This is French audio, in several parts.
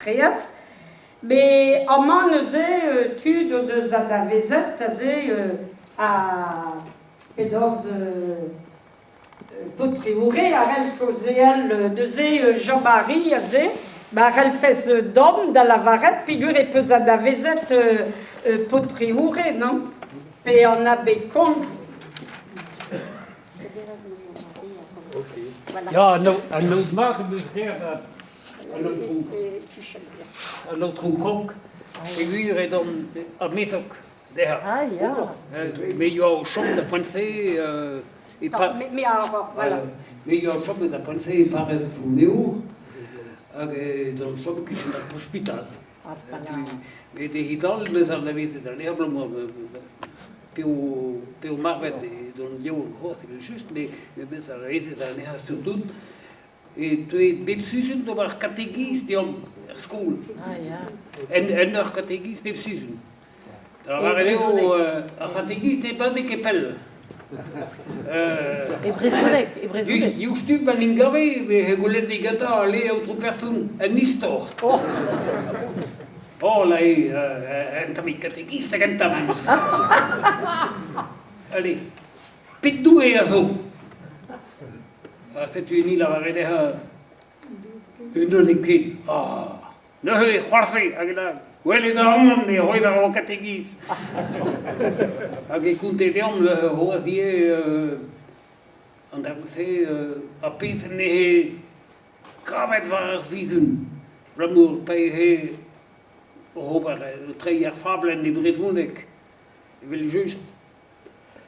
Reas, mais en man tu de zadavezet à pedoz potriouré arel causéel de Jean-Marie elle fait d'homme dans la varette figure et peu zadavezet potriouré non et on a bécon. Ja, en nood maken we zeer een autre kok. Figuur et dan een méthode. Ah, ja. Mais il y a au champ de pensée et pas. Mais alors, voilà. Mais il y a au champ de pensée par Néo, dans le champ qui est dans l'hôpital. Mais des hidal, mais on avait été dans les hablons, peu marvet dans le lieu gros, c'est juste, mais ça avait été dans les surtout. Et tu es bepsusen de mar catéchiste en school. Ah, ja. En nog catéchiste bepsusen. Daar waren heel catéchiste et pas de kepel. Et Brezodek, Just tu ben ingavé, we reguler de gata aller autre personne, en histoire. Oh là, un tami catéchiste cantaman. Allez, pitou et azo. C'est une île à Varedeha. Une équipe. Ah, ne he khwarfi agla. Wele da amon de hoida o catéchiste. Age kunte de om le hoadie en daar se a pith ne kamet var vision. Ramur pay he over 3 jaar fabelen de Bretounek. Ik wil juist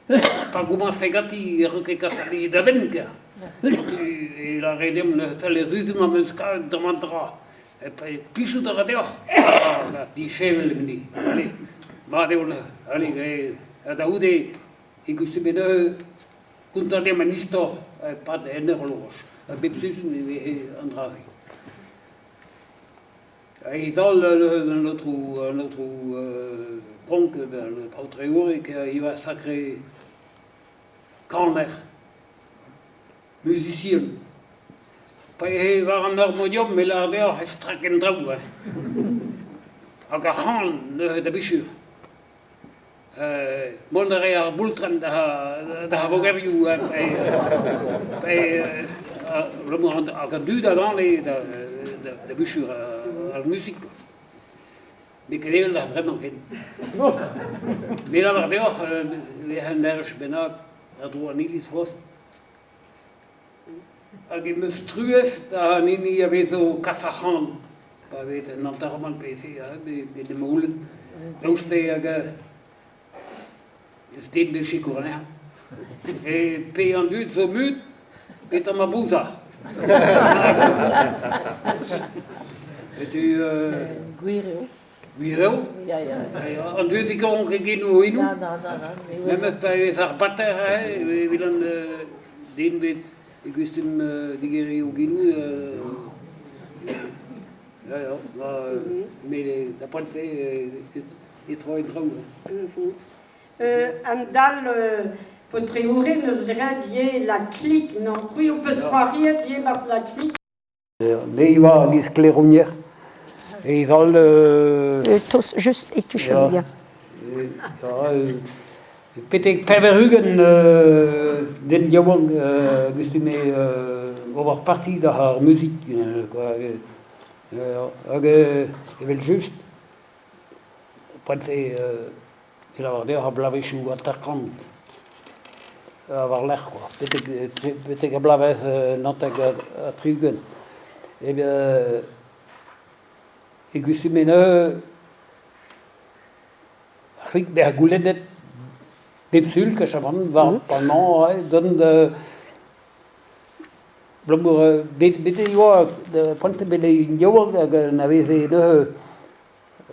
pas comment fegati recatali da benka. Il a regardé les résumes mais ça demandera et puis pichou de radio di chevel ni allez madeu allez daoude et que c'est bien contenter mon histoire pas de horloge un peu plus ni andravi et dans notre ponk le pautréor et qu'il va sacré Calmer musicien. Pas var een harmonium, mais l'arbeur est strakken drou. Agahan de bichu. Mondere ar bultran da vogerju bij vraiment aga du d'avant les de bichu ar musique. Mais quel est là vraiment fait. Mais l'arbeur les handerch benat a droanilis host. Ag monstrueus da nini avait zo kafahan pas vet un enterrement PC de moulen donc c'était c'était de chicorner et payant du zo mut et à ma bouza et tu Guireo. Guireo Ja, ja. en deux icons qui genu inu Non. même pas les arbater vilan din vet ik wist hem die Genu mais la pensée est trop étrange. Andal potriouré nous dirait dié la clique non oui on peut se croire dié parce la clique. Mais il va les scléronnières et ils ont Tous juste et tu chantes bien. Petek perverhugen den jawang gustume over partie de haar muziek quoi ik wil just penser il avoir des hablavish ou attaquant avoir l'air quoi petek hablaves nantag attribugen et bien ik gustume ne rik der guledet Pepsul que chaman var pendant donne blomur bete yo de ponte bele yo n'avait de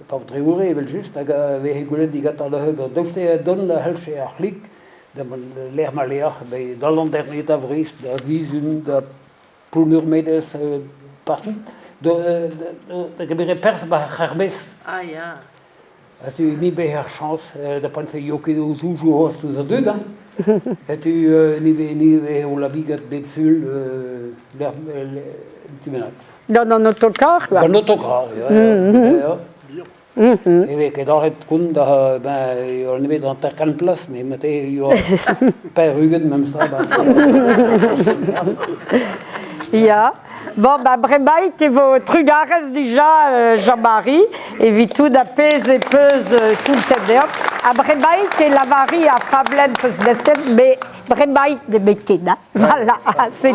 pas très ouré vel juste véhicule di gata le donc c'est donne la helche achlik de l'air malheur de dans l'intérieur d'avris de vision de pour medes partout de gebere pers ba kharbes Ah, ja. Als u niet bij haar chance, dat pense je ook toujours host aux deux dan. Et tu n'y vais où la vie de sul tu menaces. Dan an autocar, ja. Van autocar, ja. Ja. Je weet, daar het kon dat je niet weet dat er geen plaats meer met je per ruggen met Ja. Bon, bah, bremaik e vo trugarez dija Jean-Marie, evitou da pez e peus tout eder. A bremaik e lavari a fablen peus desket, mais bremaik de bekeda. Voilà, c'est